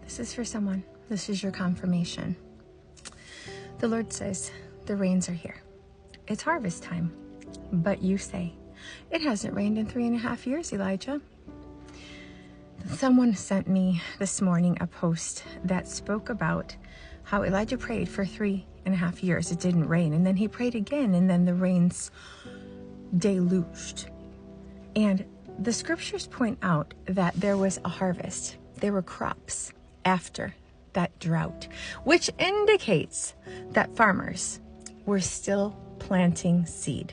This is for someone. This is your confirmation. The Lord says, the rains are here. It's harvest time. But you say, it hasn't rained in 3.5 years, Elijah. Someone sent me this morning a post that spoke about how Elijah prayed for 3.5 years. It didn't rain. And then he prayed again, and then the rains deluged. And the scriptures point out that there was a harvest. There were crops after that drought, which indicates that farmers were still planting seed.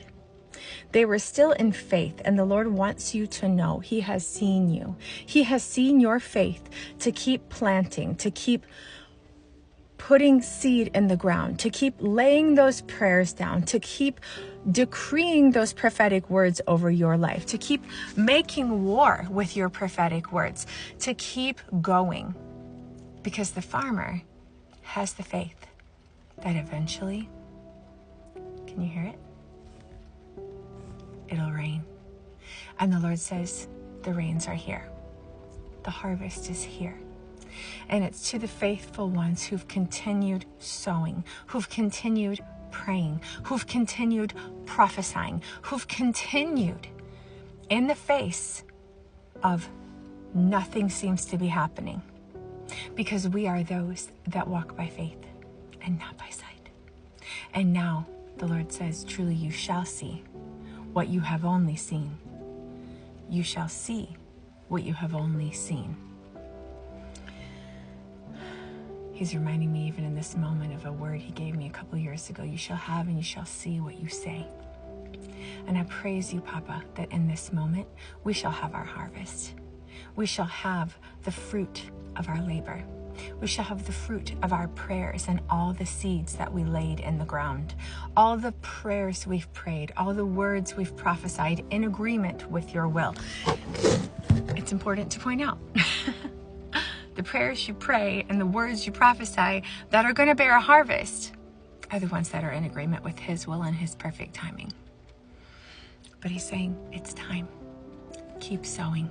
They were still in faith, and the Lord wants you to know He has seen you. He has seen your faith to keep planting, to keep putting seed in the ground, to keep laying those prayers down, to keep decreeing those prophetic words over your life, to keep making war with your prophetic words, to keep going. Because the farmer has the faith that eventually, can you hear it? It'll rain. And the Lord says, the rains are here. The harvest is here. And it's to the faithful ones who've continued sowing, who've continued praying, who've continued prophesying, who've continued in the face of nothing seems to be happening. Because we are those that walk by faith and not by sight. And now the Lord says, truly you shall see what you have only seen. You shall see what you have only seen. He's reminding me even in this moment of a word He gave me a couple years ago. You shall have and you shall see what you say. And I praise you, Papa, that in this moment we shall have our harvest. We shall have the fruit of our labor. We shall have the fruit of our prayers and all the seeds that we laid in the ground. All the prayers we've prayed, all the words we've prophesied in agreement with your will. It's important to point out. The prayers you pray and the words you prophesy that are going to bear a harvest are the ones that are in agreement with His will and His perfect timing. But He's saying, it's time. Keep sowing.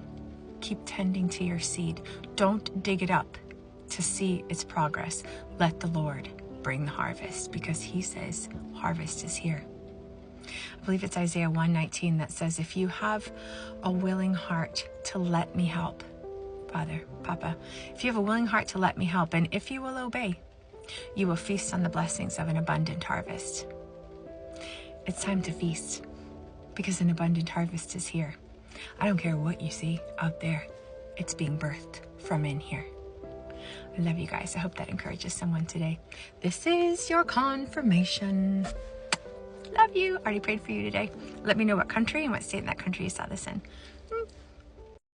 Keep tending to your seed. Don't dig it up to see its progress. Let the Lord bring the harvest, because He says harvest is here. I believe it's Isaiah 1:19 that says, if you have a willing heart to let me help, Father, Papa, if you have a willing heart to let me help, and if you will obey, you will feast on the blessings of an abundant harvest. It's time to feast, because an abundant harvest is here. I don't care what you see out there. It's being birthed from in here. I love you guys. I hope that encourages someone today. This is your confirmation. Love you. Already prayed for you today. Let me know what country and what state in that country you saw this in.